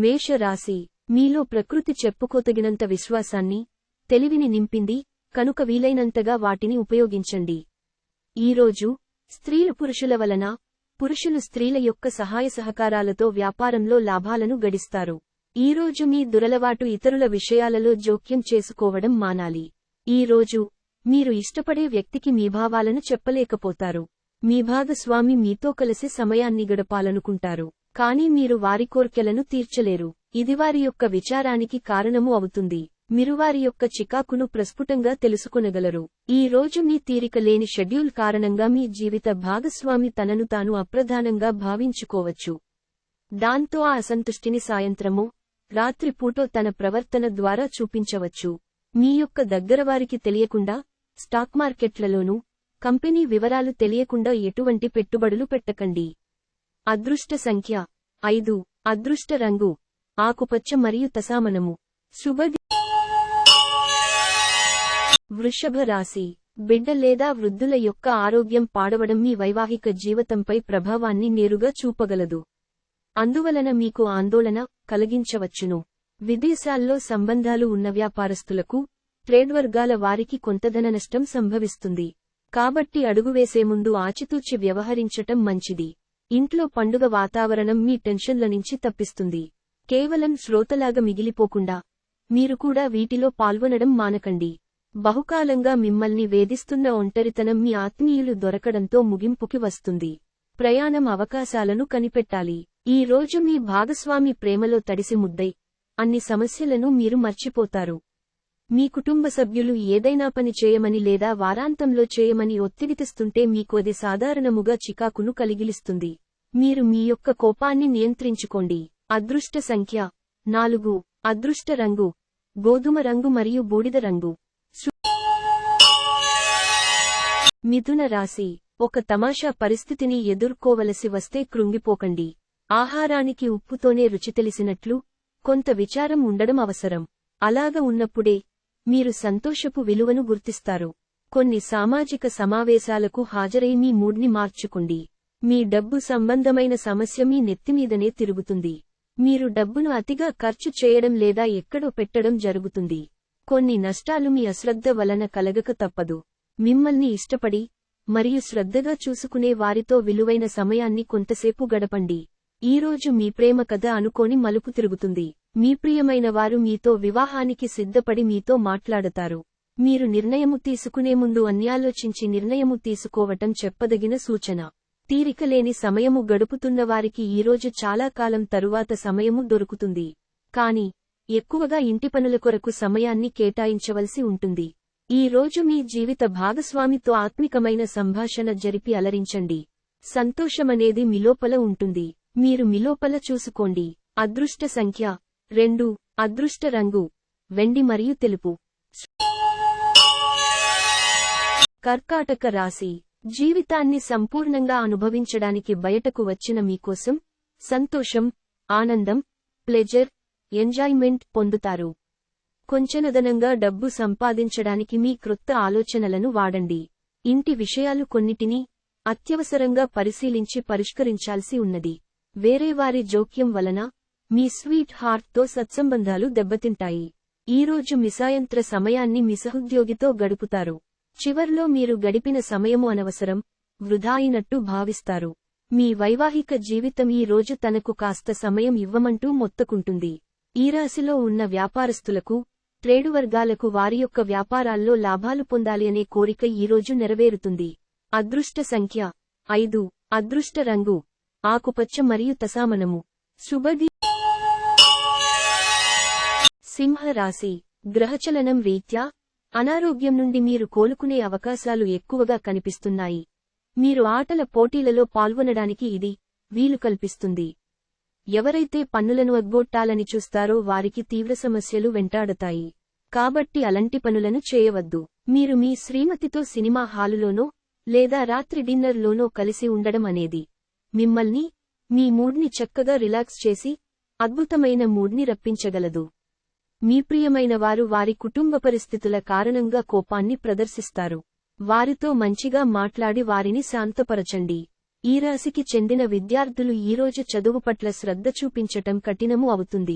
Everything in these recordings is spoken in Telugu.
మేషరాశి, మీలో ప్రకృతి చెప్పుకోతగినంత విశ్వాసాన్ని, తెలివిని నింపింది, కనుక వీలైనంతగా వాటిని ఉపయోగించండి. ఈరోజు స్త్రీలు పురుషుల వలన, పురుషులు స్త్రీల యొక్క సహాయ సహకారాలతో వ్యాపారంలో లాభాలను గడిస్తారు. ఈరోజు మీ దురలవాటు ఇతరుల విషయాలలో జోక్యం చేసుకోవడం మానాలి. ఈరోజు మీరు ఇష్టపడే వ్యక్తికి మీ భావాలను చెప్పలేకపోతారు. మీ భాగస్వామి మీతో కలిసి సమయాన్ని గడపాలనుకుంటారు, కానీ మీరు వారి కోర్కెలను తీర్చలేరు. ఇది వారి యొక్క విచారానికి కారణము అవుతుంది. మీరు వారి యొక్క చికాకును ప్రస్ఫుటంగా తెలుసుకొనగలరు. ఈ రోజు మీ తీరిక లేని షెడ్యూల్ కారణంగా మీ జీవిత భాగస్వామి తనను తాను అప్రధానంగా భావించుకోవచ్చు. దాంతో ఆ అసంతుష్టిని సాయంత్రమో, రాత్రిపూటో తన ప్రవర్తన ద్వారా చూపించవచ్చు. మీ యొక్క దగ్గరవారికి తెలియకుండా, స్టాక్ మార్కెట్లలోనూ, కంపెనీ వివరాలు తెలియకుండా ఎటువంటి పెట్టుబడులు పెట్టకండి. అదృష్ట సంఖ్య 5. అదృష్ట రంగు ఆకుపచ్చ మరియు తసామనము. శుభది. వృషభ రాశి, బిడ్డ లేదా వృద్ధుల యొక్క ఆరోగ్యం పాడవడం మీ వైవాహిక జీవితంపై ప్రభావాన్ని నేరుగా చూపగలదు. అందువలన మీకు ఆందోళన కలిగించవచ్చును. విదేశాల్లో సంబంధాలు ఉన్న వ్యాపారస్తులకు, ట్రేడ్ వర్గాల వారికి కొంత ధన నష్టం సంభవిస్తుంది. కాబట్టి అడుగువేసే ముందు ఆచితూచి వ్యవహరించటం మంచిది. ఇంట్లో పండుగ వాతావరణం మీ టెన్షన్ల నుంచి తప్పిస్తుంది. కేవలం శ్రోతలాగా మిగిలిపోకుండా, మీరు కూడా వీటిలో పాల్గొనడం మానకండి. బహుకాలంగా మిమ్మల్ని వేధిస్తున్న ఒంటరితనం మీ ఆత్మీయులు దొరకడంతో ముగింపుకి వస్తుంది. ప్రయాణం అవకాశాలను కనిపెట్టాలి. ఈ రోజు మీ భాగస్వామి ప్రేమలో తడిసి ముద్దై, అన్ని సమస్యలను మీరు మర్చిపోతారు. మీ కుటుంబ సభ్యులు ఏదైనా పని చేయమని లేదా వారాంతంలో చేయమని ఒత్తిడి తెస్తుంటే మీకు అది సాధారణముగా చికాకును కలిగిస్తుంది. మీరు మీ యొక్క కోపాన్ని నియంత్రించుకోండి. అదృష్ట సంఖ్య 4. అదృష్ట రంగు గోధుమ రంగు మరియు బూడిద రంగు. మిథున రాశి, ఒక తమాషా పరిస్థితిని ఎదుర్కోవలసి వస్తే కృంగిపోకండి. ఆహారానికి ఉప్పుతోనే రుచి తెలిసినట్లు, కొంత విచారం ఉండడం అవసరం. అలాగ ఉన్నప్పుడే మీరు సంతోషపు విలువను గుర్తిస్తారు. కొన్ని సామాజిక సమావేశాలకు హాజరై మీ మూడ్ని మార్చుకోండి. మీ డబ్బు సంబంధమైన సమస్య మీ నెత్తిమీదనే తిరుగుతుంది. మీరు డబ్బును అతిగా ఖర్చు చేయడం లేదా ఎక్కడో పెట్టడం జరుగుతుంది. కొన్ని నష్టాలు మీ అశ్రద్ధ వలన కలగక తప్పదు. మిమ్మల్ని ఇష్టపడి మరియు శ్రద్ధగా చూసుకునే వారితో విలువైన సమయాన్ని కొంతసేపు గడపండి. ఈరోజు మీ ప్రేమ కథ అనుకోని మలుపు తిరుగుతుంది. మీ ప్రియమైన వారు మీతో వివాహానికి సిద్ధపడి మీతో మాట్లాడతారు. మీరు నిర్ణయము తీసుకునే ముందు అన్యాలోచించి నిర్ణయము తీసుకోవటం చెప్పదగిన సూచన. తీరికలేని సమయము గడుపుతున్న వారికి ఈరోజు చాలా కాలం తరువాత సమయము దొరుకుతుంది. కాని ఎక్కువగా ఇంటి పనుల కొరకు సమయాన్ని కేటాయించవలసి ఉంటుంది. ఈ రోజు మీ జీవిత భాగస్వామితో ఆత్మికమైన సంభాషణ జరిపి అలరించండి. సంతోషమనేది మీలోపల ఉంటుంది. మీరు మీలోపల చూసుకోండి. అదృష్ట సంఖ్య 2. అదృష్ట రంగు వెండి మరియు తెలుపు. కర్కాటక రాశి, జీవితాన్ని సంపూర్ణంగా అనుభవించడానికి బయటకు వచ్చిన మీకోసం సంతోషం, ఆనందం, ప్లెజర్, ఎంజాయ్మెంట్ పొందుతారు. కొంచెనదనంగా డబ్బు సంపాదించడానికి మీ క్రొత్త ఆలోచనలను వాడండి. ఇంటి విషయాలు కొన్నిటిని అత్యవసరంగా పరిశీలించి పరిష్కరించాల్సి ఉన్నది. వేరేవారి జోక్యం వలన మీ స్వీట్ హార్ట్తో సత్సంబంధాలు దెబ్బతింటాయి. ఈరోజు మీ సాయంత్ర సమయాన్ని మీ సహోద్యోగితో గడుపుతారు. చివర్లో మీరు గడిపిన సమయము అనవసరం, వృధా అయినట్టు భావిస్తారు. మీ వైవాహిక జీవితం ఈ రోజు తనకు కాస్త సమయం ఇవ్వమంటూ మొత్తుకుంటుంది. ఈ రాశిలో ఉన్న వ్యాపారస్తులకు, ట్రేడు వర్గాలకు వారి యొక్క వ్యాపారాల్లో లాభాలు పొందాలి అనే కోరిక ఈరోజు నెరవేరుతుంది. అదృష్ట సంఖ్య 5. అదృష్ట రంగు ఆకుపచ్చ మరియు తసామనము. శుభది. సింహరాశి, గ్రహచలనం రీత్యా అనారోగ్యం నుండి మీరు కోలుకునే అవకాశాలు ఎక్కువగా కనిపిస్తున్నాయి. మీరు ఆటల పోటీలలో పాల్గొనడానికి ఇది వీలు కల్పిస్తుంది. ఎవరైతే పన్నులను ఎగ్గొట్టాలని చూస్తారో వారికి తీవ్ర సమస్యలు వెంటాడతాయి. కాబట్టి అలాంటి పనులను చేయవద్దు. మీరు మీ శ్రీమతితో సినిమా హాలులోనో లేదా రాత్రి డిన్నర్లోనో కలిసి ఉండడం అనేది మిమ్మల్ని, మీ మూడ్ని చక్కగా రిలాక్స్ చేసి అద్భుతమైన మూడ్ని రప్పించగలదు. మీ ప్రియమైన వారు వారి కుటుంబ పరిస్థితుల కారణంగా కోపాన్ని ప్రదర్శిస్తారు. వారితో మంచిగా మాట్లాడి వారిని శాంతపరచండి. ఈ రాశికి చెందిన విద్యార్థులు ఈరోజు చదువు పట్ల శ్రద్ధ చూపించటం కఠినము అవుతుంది.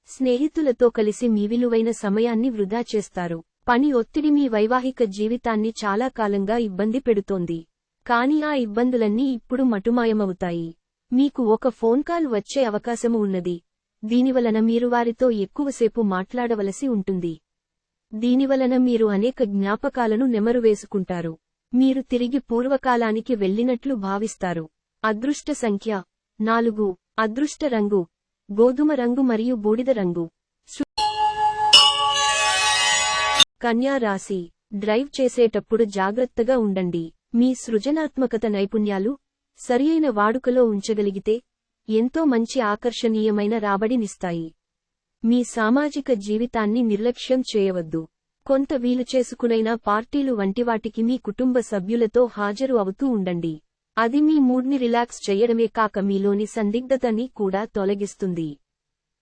స్నేహితులతో కలిసి మీ విలువైన సమయాన్ని వృధా చేస్తారు. పని ఒత్తిడి మీ వైవాహిక జీవితాన్ని చాలా కాలంగా ఇబ్బంది పెడుతోంది. కానీ ఆ ఇబ్బందులన్నీ ఇప్పుడు మటుమాయమవుతాయి. మీకు ఒక ఫోన్ కాల్ వచ్చే అవకాశము ఉన్నది. దీనివలన మీరు వారితో ఎక్కువసేపు మాట్లాడవలసి ఉంటుంది. దీనివలన మీరు అనేక జ్ఞాపకాలను నెమరువేసుకుంటారు. మీరు తిరిగి పూర్వకాలానికి వెళ్ళినట్లు భావిస్తారు. అదృష్ట సంఖ్య 4. అదృష్ట రంగు గోధుమ రంగు మరియు బూడిద రంగు. కన్యా రాశి. డ్రైవ్ చేసేటప్పుడు జాగ్రత్తగా ఉండండి. మీ సృజనాత్మకత నైపుణ్యాలు సరియైన వాడుకలో ఉంచగలిగితే ఎంతో మంచి ఆకర్షణీయమైన రాబడినిస్తాయి. మీ సామాజిక జీవితాన్ని నిర్లక్ష్యం చేయవద్దు. కొంత వీలు చేసుకునైనా పార్టీలు వంటివాటికి మీ కుటుంబ సభ్యులతో హాజరు అవుతూ ఉండండి. అది మీ మూడ్ని రిలాక్స్ చేయడమే కాక మీలోని సందిగ్ధతని కూడా తొలగిస్తుంది.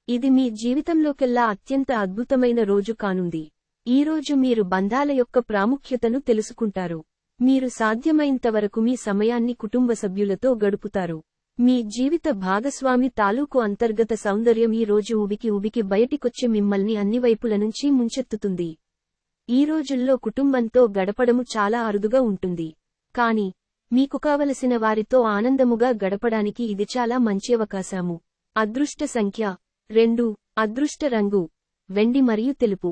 ఇది మీ జీవితంలోకెల్లా అత్యంత అద్భుతమైన రోజు కానుంది. ఈరోజు మీరు బంధాల యొక్క ప్రాముఖ్యతను తెలుసుకుంటారు. మీరు సాధ్యమైనంతవరకు మీ సమయాన్ని కుటుంబ సభ్యులతో గడుపుతారు. మీ జీవిత భాగస్వామి తాలూకు అంతర్గత సౌందర్యం ఈ రోజు ఉబికి బయటికొచ్చి మిమ్మల్ని అన్ని వైపుల నుంచి ముంచెత్తుతుంది. ఈ రోజుల్లో కుటుంబంతో గడపడము చాలా అరుదుగా ఉంటుంది. కానీ మీకు కావలసిన వారితో ఆనందముగా గడపడానికి ఇది చాలా మంచి అవకాశము. అదృష్ట సంఖ్య 2. అదృష్ట రంగు వెండి మరియు తెలుపు.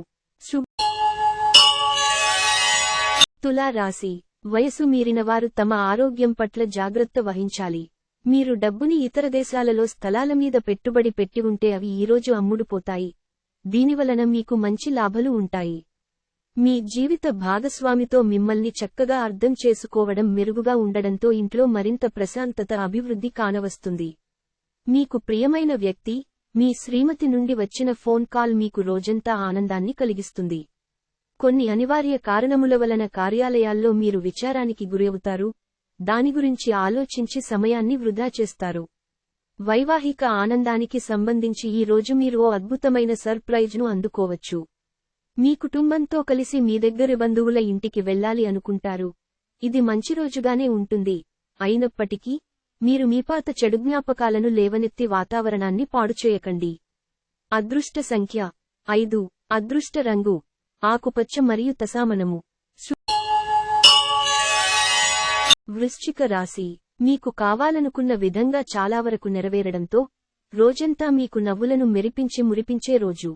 తులా రాశి. వయసు మీరిన వారు తమ ఆరోగ్యం పట్ల జాగ్రత్త వహించాలి. మీరు డబ్బుని ఇతర దేశాలలో స్థలాల మీద పెట్టుబడి పెట్టి ఉంటే అవి ఈరోజు అమ్ముడుపోతాయి. దీనివలన మీకు మంచి లాభాలు ఉంటాయి. మీ జీవిత భాగస్వామితో మిమ్మల్ని చక్కగా అర్థం చేసుకోవడం మెరుగుగా ఉండడంతో ఇంట్లో మరింత ప్రశాంతత అభివృద్ధి కానవస్తుంది. మీకు ప్రియమైన వ్యక్తి మీ శ్రీమతి నుండి వచ్చిన ఫోన్ కాల్ మీకు రోజంతా ఆనందాన్ని కలిగిస్తుంది. కొన్ని అనివార్య కారణముల వలన కార్యాలయాల్లో మీరు విచారానికి గురవుతారు. దాని గురించి ఆలోచించి సమయాన్ని వృధా చేస్తారు. వైవాహిక ఆనందానికి సంబంధించి ఈ రోజు మీరు ఓ అద్భుతమైన సర్ప్రైజ్ను అందుకోవచ్చు. మీ కుటుంబంతో కలిసి మీ దగ్గరి బంధువుల ఇంటికి వెళ్ళాలి అనుకుంటారు. ఇది మంచి రోజుగానే ఉంటుంది. అయినప్పటికీ మీరు మీ పాత చెడు జ్ఞాపకాలను లేవనెత్తి వాతావరణాన్ని పాడుచేయకండి. అదృష్ట సంఖ్య 5. అదృష్ట రంగు ఆకుపచ్చ మరియు తసామనము. వృశ్చిక రాశి. మీకు కావాలనుకున్న విధంగా చాలా వరకు నెరవేరడంతో రోజంతా మీకు నవ్వులను మెరిపించి మురిపించే రోజు.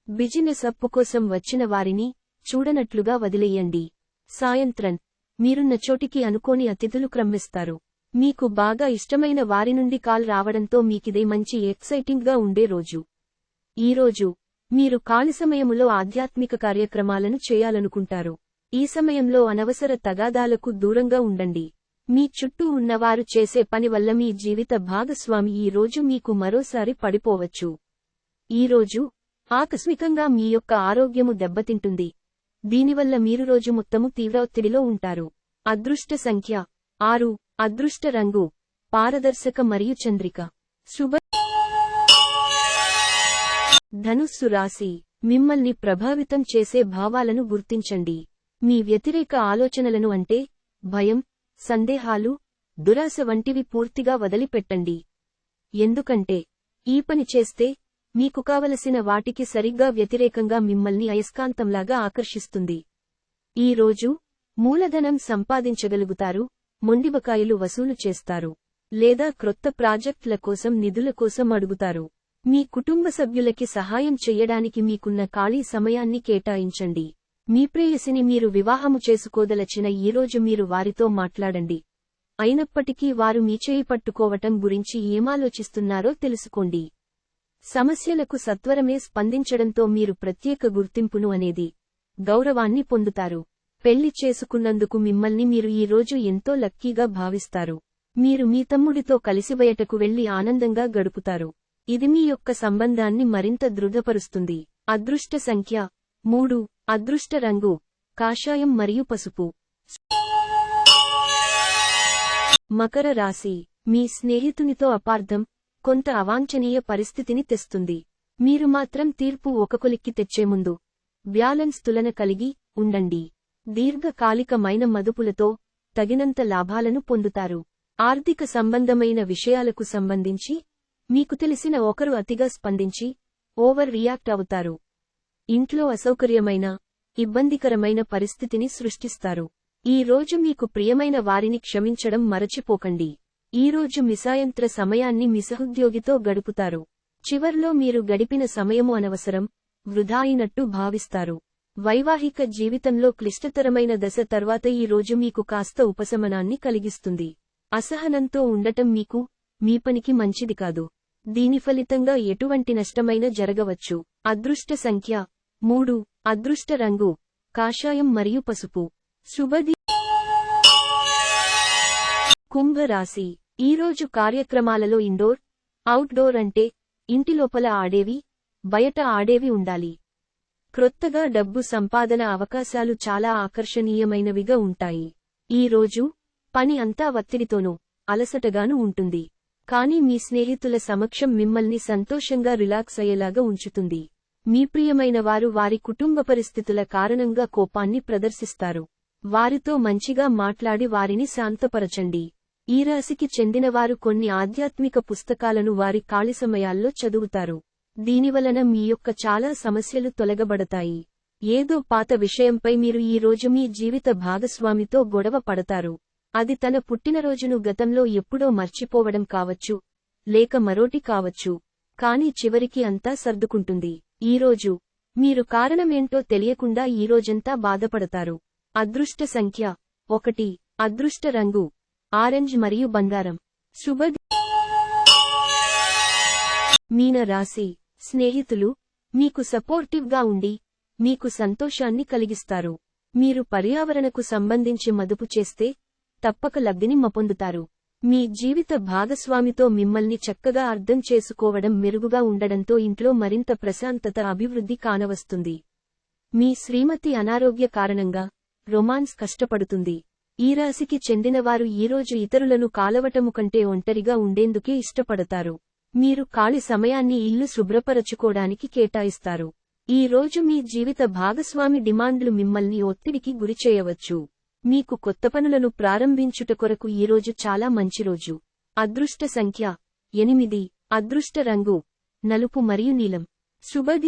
బిజినెస్ అప్పు కోసం వచ్చిన వారిని చూడనట్లుగా వదిలేయండి. సాయంత్రం మీరున్న చోటికి అనుకోని అతిథులు క్రమ్మిస్తారు. మీకు బాగా ఇష్టమైన వారి నుండి కాల్ రావడంతో మీకిదే మంచి ఎక్సైటింగ్గా ఉండే రోజు. ఈరోజు మీరు ఖాళీ సమయములో ఆధ్యాత్మిక కార్యక్రమాలను చేయాలనుకుంటారు. ఈ సమయంలో అనవసర తగాదాలకు దూరంగా ఉండండి. మీ చుట్టూ ఉన్నవారు చేసే పని వల్ల మీ జీవిత భాగస్వామి ఈ రోజు మీకు మరోసారి పడిపోవచ్చు. ఈరోజు ఆకస్మికంగా మీ యొక్క ఆరోగ్యము దెబ్బతింటుంది. దీనివల్ల మీరు రోజు మొత్తము తీవ్ర ఒత్తిడిలో ఉంటారు. అదృష్ట సంఖ్య 6. అదృష్ట రంగు పారదర్శక మరియు చంద్రిక. శుభ. ధనుస్సు రాశి. మిమ్మల్ని ప్రభావితం చేసే భావాలను గుర్తించండి. మీ వ్యతిరేక ఆలోచనలను అంటే భయం, సందేహాలు, దురాశ వంటివి పూర్తిగా వదిలిపెట్టండి. ఎందుకంటే ఈ పని చేస్తే మీకు కావలసిన వాటికి సరిగ్గా వ్యతిరేకంగా మిమ్మల్ని అయస్కాంతంలాగా ఆకర్షిస్తుంది. ఈ రోజు మూలధనం సంపాదించగలుగుతారు, మొండిబకాయిలు వసూలు చేస్తారు, లేదా క్రొత్త ప్రాజెక్టుల కోసం నిధుల కోసం అడుగుతారు. మీ కుటుంబ సభ్యులకి సహాయం చెయ్యడానికి మీకున్న ఖాళీ సమయాన్ని కేటాయించండి. మీ ప్రేయసిని మీరు వివాహము చేసుకోదలచిన ఈరోజు మీరు వారితో మాట్లాడండి. అయినప్పటికీ వారు మీ చేయి పట్టుకోవటం గురించి ఏమాలోచిస్తున్నారో తెలుసుకోండి. సమస్యలకు సత్వరమే స్పందించడంతో మీరు ప్రత్యేక గుర్తింపును అనేది గౌరవాన్ని పొందుతారు. పెళ్లి చేసుకున్నందుకు మిమ్మల్ని మీరు ఈ రోజు ఎంతో లక్కీగా భావిస్తారు. మీరు మీ తమ్ముడితో కలిసి బయటకు వెళ్లి ఆనందంగా గడుపుతారు. ఇది మీ యొక్క సంబంధాన్ని మరింత దృఢపరుస్తుంది. అదృష్ట సంఖ్య 3. అదృష్ట రంగు కాషాయం మరియు పసుపు. మకర రాశి. మీ స్నేహితునితో అపార్థం కొంత అవాంఛనీయ పరిస్థితిని తెస్తుంది. మీరు మాత్రం తీర్పు ఒకకొలిక్కి తెచ్చే ముందు బ్యాలెన్స్ తులన కలిగి ఉండండి. దీర్ఘకాలికమైన మదుపులతో తగినంత లాభాలను పొందుతారు. ఆర్థిక సంబంధమైన విషయాలకు సంబంధించి మీకు తెలిసిన ఒకరు అతిగా స్పందించి ఓవర్ రియాక్ట్ అవుతారు. ఇంట్లో అసౌకర్యమైన, ఇబ్బందికరమైన పరిస్థితిని సృష్టిస్తారు. ఈ రోజు మీకు ప్రియమైన వారిని క్షమించడం మరచిపోకండి. ఈరోజు మీ సాయంత్ర సమయాన్ని మీ సహోద్యోగితో గడుపుతారు. చివర్లో మీరు గడిపిన సమయము అనవసరం, వృధా అయినట్టు భావిస్తారు. వైవాహిక జీవితంలో క్లిష్టతరమైన దశ తర్వాత ఈ రోజు మీకు కాస్త ఉపశమనాన్ని కలిగిస్తుంది. అసహనంతో ఉండటం మీకు, మీ పనికి మంచిది కాదు. దీని ఫలితంగా ఎటువంటి నష్టమైన జరగవచ్చు. అదృష్ట సంఖ్య 3, అదృష్ట రంగు కాషాయం మరియు పసుపు. శుభది. కుంభ రాశి. ఈరోజు కార్యక్రమాలలో ఇండోర్, అవుట్డోర్ అంటే ఇంటి లోపల ఆడేవి, బయట ఆడేవి ఉండాలి. క్రొత్తగా డబ్బు సంపాదన అవకాశాలు చాలా ఆకర్షణీయమైనవిగా ఉంటాయి. ఈ రోజు పని అంతా ఒత్తిడితోనూ, అలసటగానూ ఉంటుంది. కానీ మీ స్నేహితుల సమక్షం మిమ్మల్ని సంతోషంగా రిలాక్స్ అయ్యేలాగా ఉంచుతుంది. మీ ప్రియమైన వారు వారి కుటుంబ పరిస్థితుల కారణంగా కోపాన్ని ప్రదర్శిస్తారు. వారితో మంచిగా మాట్లాడి వారిని శాంతపరచండి. ఈ రాశికి చెందినవారు కొన్ని ఆధ్యాత్మిక పుస్తకాలను వారి ఖాళీ సమయాల్లో చదువుతారు. దీనివలన మీ యొక్క చాలా సమస్యలు తొలగబడతాయి. ఏదో పాత విషయంపై మీరు ఈ రోజు మీ జీవిత భాగస్వామితో గొడవ పడతారు. అది తన పుట్టినరోజును గతంలో ఎప్పుడో మర్చిపోవడం కావచ్చు, లేక మరోటి కావచ్చు. కానీ చివరికి అంతా సర్దుకుంటుంది. ఈరోజు మీరు కారణమేంటో తెలియకుండా ఈరోజంతా బాధపడతారు. అదృష్ట సంఖ్య 1, అదృష్ట రంగు ఆరెంజ్ మరియు బంగారం. శుభది. మీన రాశి. స్నేహితులు మీకు సపోర్టివ్గా ఉండి మీకు సంతోషాన్ని కలిగిస్తారు. మీరు పర్యావరణకు సంబంధించి మదుపు చేస్తే తప్పక లబ్ధిని పొందుతారు. మీ జీవిత భాగస్వామితో మిమ్మల్ని చక్కగా అర్థం చేసుకోవడం మెరుగుగా ఉండడంతో ఇంట్లో మరింత ప్రశాంతత అభివృద్ధి కానవస్తుంది. మీ శ్రీమతి అనారోగ్య కారణంగా రొమాన్స్ కష్టపడుతుంది. ఈ రాశికి చెందినవారు ఈరోజు ఇతరులను కాలవటము కంటే ఒంటరిగా ఉండేందుకే ఇష్టపడతారు. మీరు ఖాళీ సమయాన్ని ఇల్లు శుభ్రపరచుకోవడానికి కేటాయిస్తారు. ఈ రోజు మీ జీవిత భాగస్వామి డిమాండ్లు మిమ్మల్ని ఒత్తిడికి గురిచేయవచ్చు. మీకు కొత్త పనులను ప్రారంభించుట కొరకు ఈరోజు చాలా మంచి రోజు. అదృష్ట సంఖ్య 8, అదృష్ట రంగు నలుపు మరియు నీలం. శుభది.